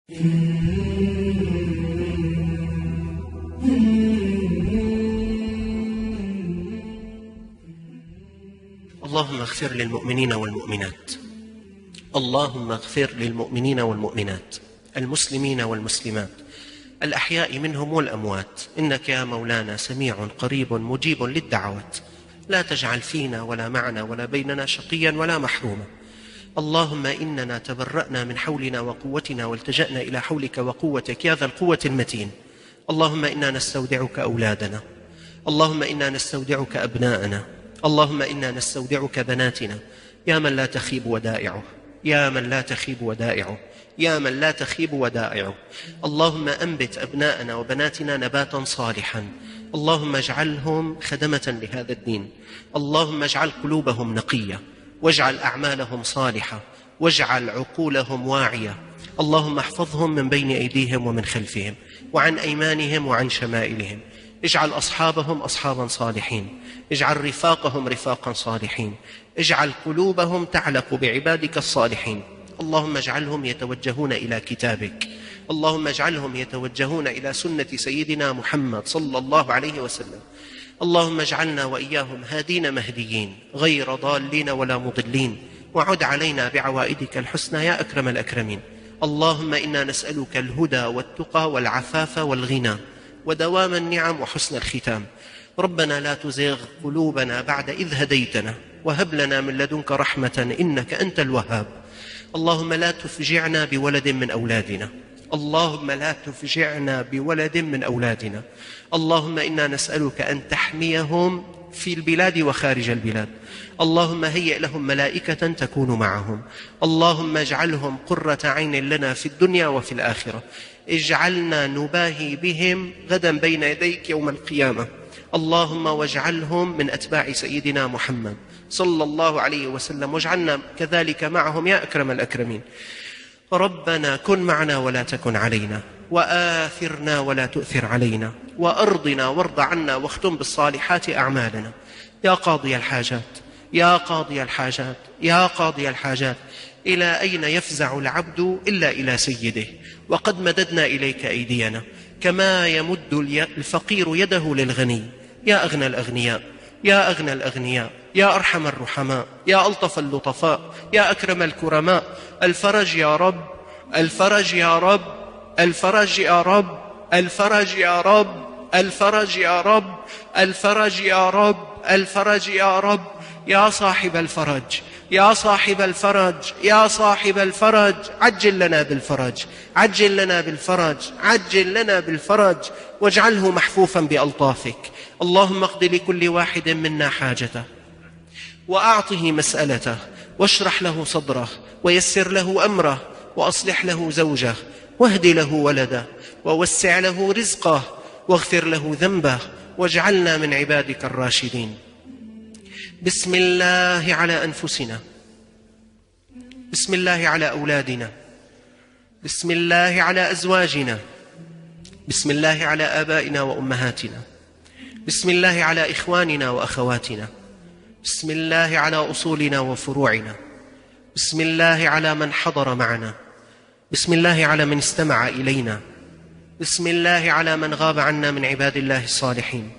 اللهم اغفر للمؤمنين والمؤمنات، اللهم اغفر للمؤمنين والمؤمنات، المسلمين والمسلمات، الأحياء منهم والأموات، إنك يا مولانا سميع قريب مجيب للدعوات. لا تجعل فينا ولا معنا ولا بيننا شقيا ولا محروما. اللهم إننا تبرأنا من حولنا وقوتنا والتجأنا إلى حولك وقوتك يا ذا القوة المتين. اللهم إنا نستودعك أولادنا، اللهم إنا نستودعك أبناءنا، اللهم إنا نستودعك بناتنا، يا من لا تخيب ودائعه، يا من لا تخيب ودائعه، يا من لا تخيب ودائعه. اللهم أنبت أبناءنا وبناتنا نباتا صالحا، اللهم اجعلهم خدمة لهذا الدين، اللهم اجعل قلوبهم نقية، واجعل أعمالهم صالحة، واجعل عقولهم واعية. اللهم احفظهم من بين أيديهم ومن خلفهم وعن أيمانهم وعن شمائلهم. اجعل أصحابهم أصحابا صالحين، اجعل رفاقهم رفاقا صالحين، اجعل قلوبهم تعلق بعبادك الصالحين. اللهم اجعلهم يتوجهون إلى كتابك، اللهم اجعلهم يتوجهون إلى سنة سيدنا محمد صلى الله عليه وسلم. اللهم اجعلنا وإياهم هادين مهديين غير ضالين ولا مضلين، وعد علينا بعوائدك الحسنى يا أكرم الأكرمين. اللهم إنا نسألك الهدى والتقى والعفاف والغنى ودوام النعم وحسن الختام. ربنا لا تزغ قلوبنا بعد إذ هديتنا، وهب لنا من لدنك رحمة إنك أنت الوهاب. اللهم لا تفجعنا بولد من أولادنا، اللهم لا تفجعنا بولد من أولادنا. اللهم إنا نسألك أن تحميهم في البلاد وخارج البلاد. اللهم هيئ لهم ملائكة تكون معهم. اللهم اجعلهم قرة عين لنا في الدنيا وفي الآخرة. اجعلنا نباهي بهم غدا بين يديك يوم القيامة. اللهم واجعلهم من أتباع سيدنا محمد صلى الله عليه وسلم، واجعلنا كذلك معهم يا أكرم الأكرمين. ربنا كن معنا ولا تكن علينا، وآثرنا ولا تؤثر علينا، وأرضنا وارض عنا، واختم بالصالحات أعمالنا. يا قاضي الحاجات، يا قاضي الحاجات، يا قاضي الحاجات، إلى أين يفزع العبد إلا إلى سيده؟ وقد مددنا إليك أيدينا كما يمد الفقير يده للغني. يا أغنى الأغنياء، يا أغنى الأغنياء، يا أرحم الرحماء، يا ألطف اللطفاء، يا أكرم الكرماء، الفرج يا رب، الفرج يا رب، الفرج يا رب، الفرج يا رب، الفرج يا رب، الفرج يا رب، الفرج يا رب. يا صاحب الفرج، يا صاحب الفرج، يا صاحب الفرج، عجل لنا بالفرج، عجل لنا بالفرج، عجل لنا بالفرج، واجعله محفوفا بألطافك. اللهم اقض لكل واحد منا حاجته، وأعطه مسألته، واشرح له صدره، ويسر له أمره، وأصلح له زوجه، واهد له ولده، ووسع له رزقه، واغفر له ذنبه، واجعلنا من عبادك الراشدين. بسم الله على أنفسنا، بسم الله على أولادنا، بسم الله على أزواجنا، بسم الله على آبائنا وأمهاتنا، بسم الله على إخواننا وأخواتنا، بسم الله على أصولنا وفروعنا، بسم الله على من حضر معنا، بسم الله على من استمع إلينا، بسم الله على من غاب عنا من عباد الله الصالحين،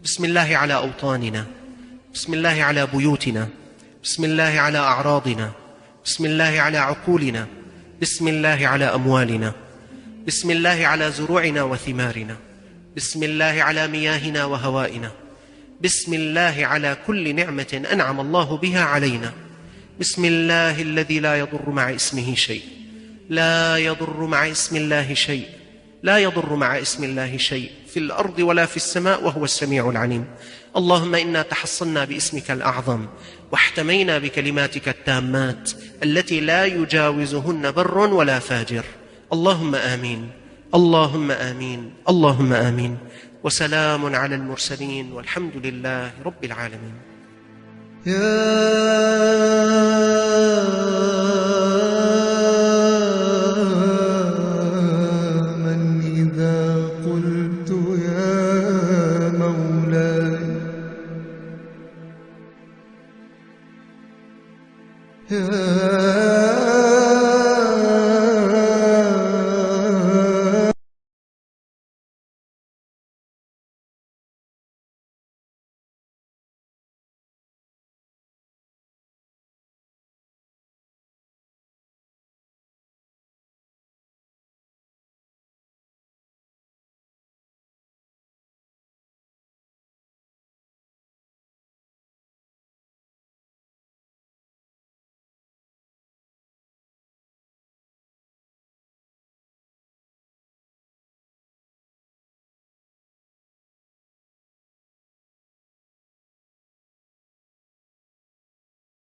بسم الله على أوطاننا، بسم الله على بيوتنا، بسم الله على أعراضنا، بسم الله على عقولنا، بسم الله على أموالنا، بسم الله على زروعنا وثمارنا، بسم الله على مياهنا وهوائنا، بسم الله على كل نعمة أنعم الله بها علينا. بسم الله الذي لا يضر مع اسمه شيء، لا يضر مع اسم الله شيء، لا يضر مع اسم الله شيء في الأرض ولا في السماء، وهو السميع العليم. اللهم إنا تحصنا باسمك الأعظم، واحتمينا بكلماتك التامات التي لا يجاوزهن بر ولا فاجر. اللهم آمين، اللهم آمين، اللهم آمين. وسلام على المرسلين، والحمد لله رب العالمين. يا